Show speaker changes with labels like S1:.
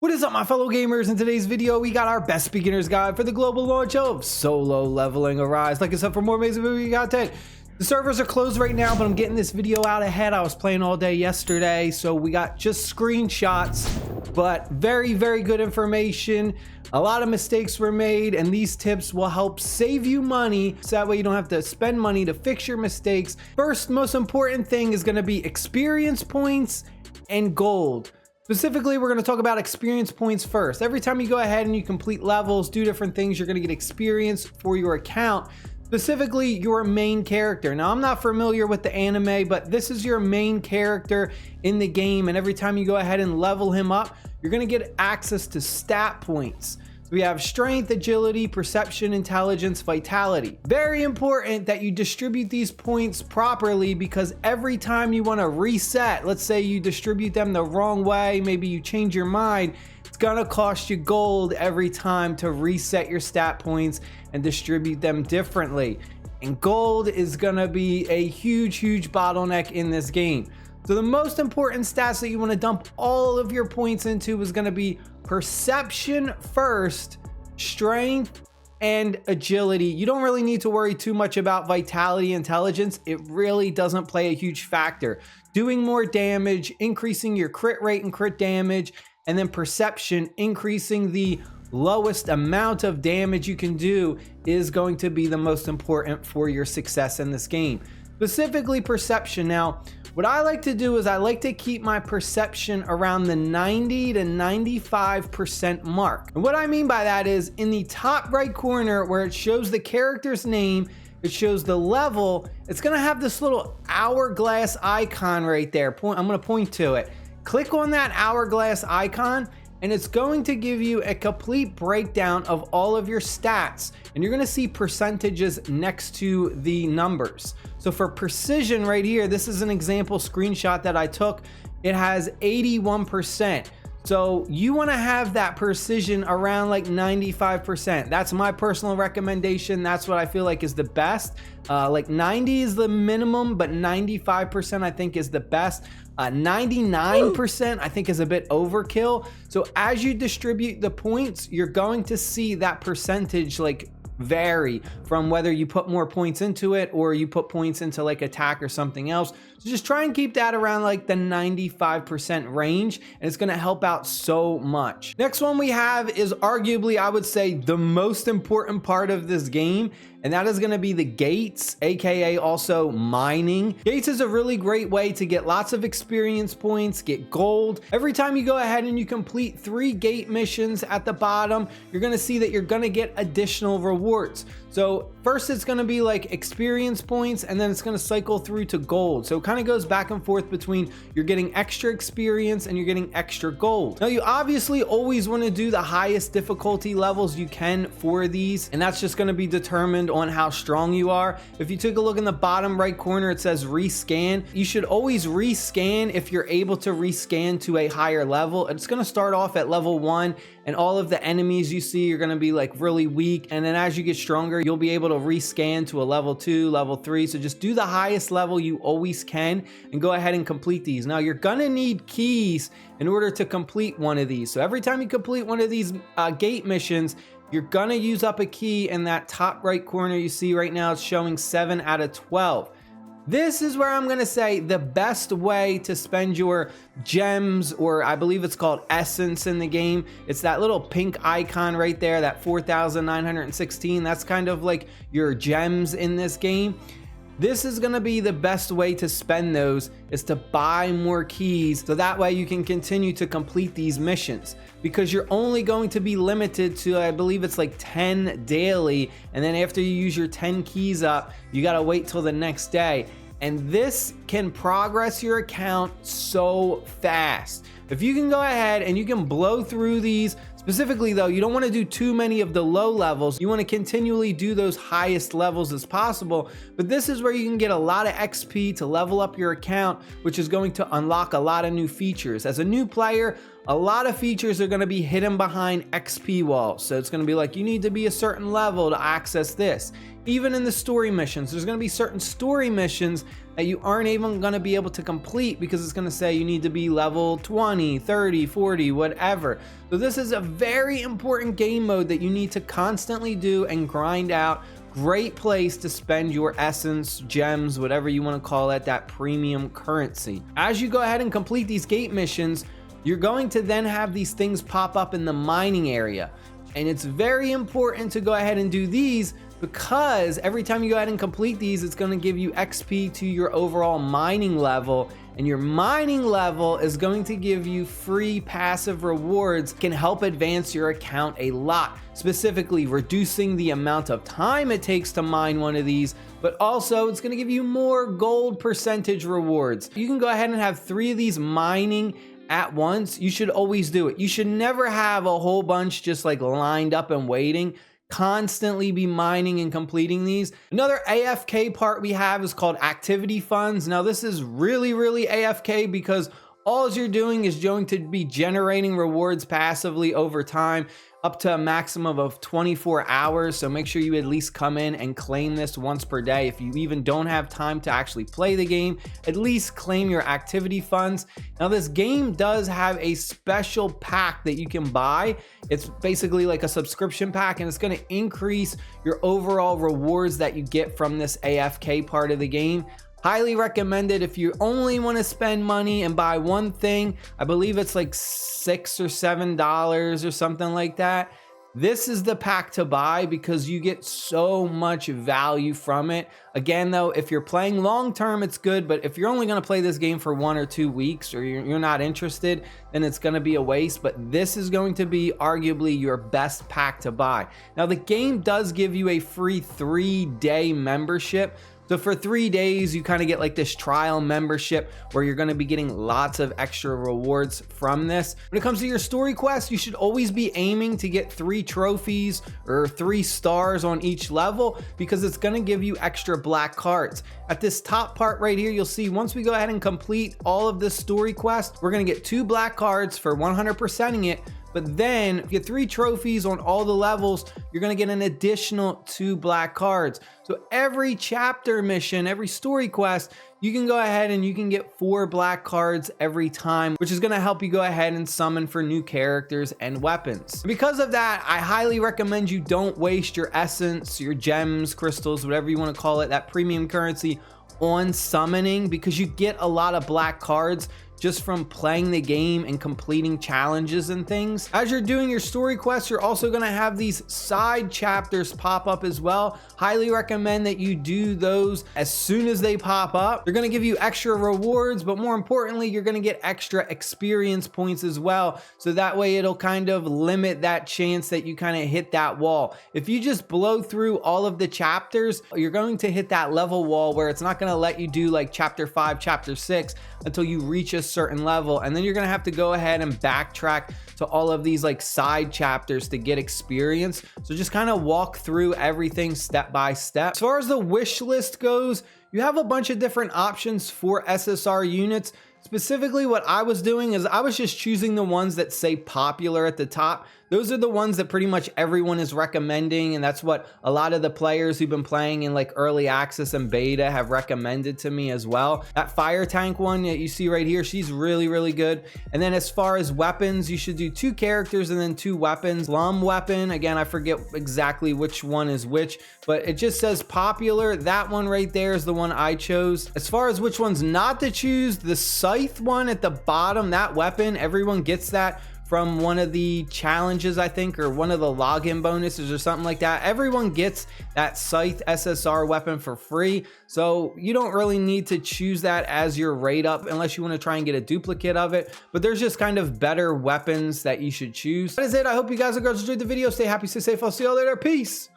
S1: What is up, my fellow gamers? In today's video, we got our best beginner's guide for the global launch of Solo Leveling Arise. Like I said, for more amazing movie content, the servers are closed right now, but I'm getting this video out ahead. I was playing all day yesterday, so we got just screenshots, but very, very good information. A lot of mistakes were made, and these tips will help save you money, so that way you don't have to spend money to fix your mistakes. First, most important thing is going to be experience points and gold. Specifically, we're going to talk about experience points first. Every time you go ahead and you complete levels, do different things, you're going to get experience for your account, specifically your main character. Now, I'm not familiar with the anime, but this is your main character in the game, and every time you go ahead and level him up, you're going to get access to stat points. We have strength, agility, perception, intelligence, vitality. Very important that you distribute these points properly, because every time you want to reset, let's say you distribute them the wrong way, maybe you change your mind, it's gonna cost you gold every time to reset your stat points and distribute them differently. And gold is gonna be a huge bottleneck in this game. So the most important stats that you want to dump all of your points into is going to be perception first, strength, and agility. You don't really need to worry too much about vitality, intelligence. It really doesn't play a huge factor. Doing more damage, increasing your crit rate and crit damage, and then perception, increasing the lowest amount of damage you can do, is going to be the most important for your success in this game. Specifically perception. Now, what I like to do is I like to keep my perception around the 90 to 95% mark. And what I mean by that is in the top right corner where it shows the character's name, it shows the level, it's gonna have this little hourglass icon right there. I'm gonna point to it. Click on that hourglass icon, and it's going to give you a complete breakdown of all of your stats, and you're gonna see percentages next to the numbers. So for precision right here, this is an example screenshot that I took. It has 81%. So you wanna have that precision around like 95%. That's my personal recommendation. That's what I feel like is the best. Like 90 is the minimum, but 95% I think is the best. 99% I think is a bit overkill. So as you distribute the points, you're going to see that percentage like vary from whether you put more points into it or you put points into like attack or something else. So just try and keep that around like the 95% range, and it's going to help out so much. Next one we have is arguably, I would say, the most important part of this game, and that is going to be the gates, aka also mining. Gates is a really great way to get lots of experience points, get gold. Every time you go ahead and you complete 3 gate missions at the bottom, you're going to see that you're going to get additional rewards. So first it's going to be like experience points, and then it's going to cycle through to gold. So it kind of goes back and forth between you're getting extra experience and you're getting extra gold. Now you obviously always want to do the highest difficulty levels you can for these, and that's just going to be determined on how strong you are. If you take a look in the bottom right corner, it says rescan. You should always rescan if you're able to rescan to a higher level. It's going to start off at level 1, and all of the enemies you see are going to be like really weak, and then as you get stronger, you'll be able to rescan to a level 2, level 3. So just do the highest level you always can and go ahead and complete these. Now you're gonna need keys in order to complete one of these. So every time you complete one of these gate missions, you're gonna use up a key in that top right corner. You see right now it's showing 7 out of 12. This is where I'm gonna say the best way to spend your gems, or I believe it's called essence in the game. It's that little pink icon right there, that 4,916. That's kind of like your gems in this game. This is gonna be the best way to spend those, is to buy more keys, so that way you can continue to complete these missions, because you're only going to be limited to, I believe it's like 10 daily, and then after you use your 10 keys up, you gotta wait till the next day. And this can progress your account so fast. If you can go ahead and you can blow through these, specifically though, you don't want to do too many of the low levels. You want to continually do those highest levels as possible, but this is where you can get a lot of XP to level up your account, which is going to unlock a lot of new features. As a new player, a lot of features are going to be hidden behind XP walls. So it's going to be like, you need to be a certain level to access this. Even in the story missions, there's going to be certain story missions that you aren't even going to be able to complete because it's going to say you need to be level 20, 30, 40, whatever. So this is a very important game mode that you need to constantly do and grind out. Great place to spend your essence, gems, whatever you want to call it, that premium currency. As you go ahead and complete these gate missions, you're going to then have these things pop up in the mining area. And it's very important to go ahead and do these because every time you go ahead and complete these, it's going to give you XP to your overall mining level. And your mining level is going to give you free passive rewards, can help advance your account a lot, specifically reducing the amount of time it takes to mine one of these, but also it's going to give you more gold percentage rewards. You can go ahead and have 3 of these mining at once. You should always do it. You should never have a whole bunch just like lined up and waiting. Constantly be mining and completing these. Another AFK part we have is called activity funds. Now this is really AFK because all you're doing is going to be generating rewards passively over time up to a maximum of 24 hours. So make sure you at least come in and claim this once per day. If you even don't have time to actually play the game, at least claim your activity funds. Now this game does have a special pack that you can buy. It's basically like a subscription pack and it's going to increase your overall rewards that you get from this AFK part of the game. Highly recommended if you only want to spend money and buy one thing. I believe it's like $6 or $7 or something like that. This is the pack to buy because you get so much value from it. Again, though, if you're playing long term, it's good. But if you're only going to play this game for 1 or 2 weeks or you're not interested, then it's going to be a waste. But this is going to be arguably your best pack to buy. Now, the game does give you a free 3-day membership. So for 3 days, you kind of get like this trial membership where you're going to be getting lots of extra rewards from this. When it comes to your story quest, you should always be aiming to get 3 trophies or 3 stars on each level because it's going to give you extra black cards. At this top part right here, you'll see once we go ahead and complete all of this story quest, we're going to get 2 black cards for 100%ing it. But then if you get 3 trophies on all the levels, you're going to get an additional 2 black cards. So every chapter mission, every story quest, you can go ahead and you can get 4 black cards every time, which is going to help you go ahead and summon for new characters and weapons. Because of that, I highly recommend you don't waste your essence, your gems, crystals, whatever you want to call it, that premium currency on summoning because you get a lot of black cards just from playing the game and completing challenges and things. As you're doing your story quests, you're also gonna have these side chapters pop up as well. Highly recommend that you do those as soon as they pop up. They're gonna give you extra rewards, but more importantly, you're gonna get extra experience points as well. So that way it'll kind of limit that chance that you kind of hit that wall. If you just blow through all of the chapters, you're going to hit that level wall where it's not gonna let you do like chapter 5, chapter 6 until you reach a certain level, and then you're gonna have to go ahead and backtrack to all of these like side chapters to get experience. So just kind of walk through everything step by step. As far as the wish list goes, you have a bunch of different options for SSR units. Specifically, what I was doing is I was just choosing the ones that say popular at the top. Those are the ones that pretty much everyone is recommending, and that's what a lot of the players who've been playing in like early access and beta have recommended to me as well. That fire tank one that you see right here, she's really good. And then as far as weapons, you should do 2 characters and then 2 weapons. Plum weapon, again, I forget exactly which one is which, but it just says popular. That one right there is the one I chose. As far as which ones not to choose, the scythe one at the bottom, that weapon, everyone gets that from one of the challenges, I think, or one of the login bonuses or something like that. Everyone gets that scythe SSR weapon for free. So you don't really need to choose that as your rate up unless you want to try and get a duplicate of it. But there's just kind of better weapons that you should choose. That is it. I hope you guys and girls enjoyed the video. Stay happy, stay safe. I'll see you all later. Peace.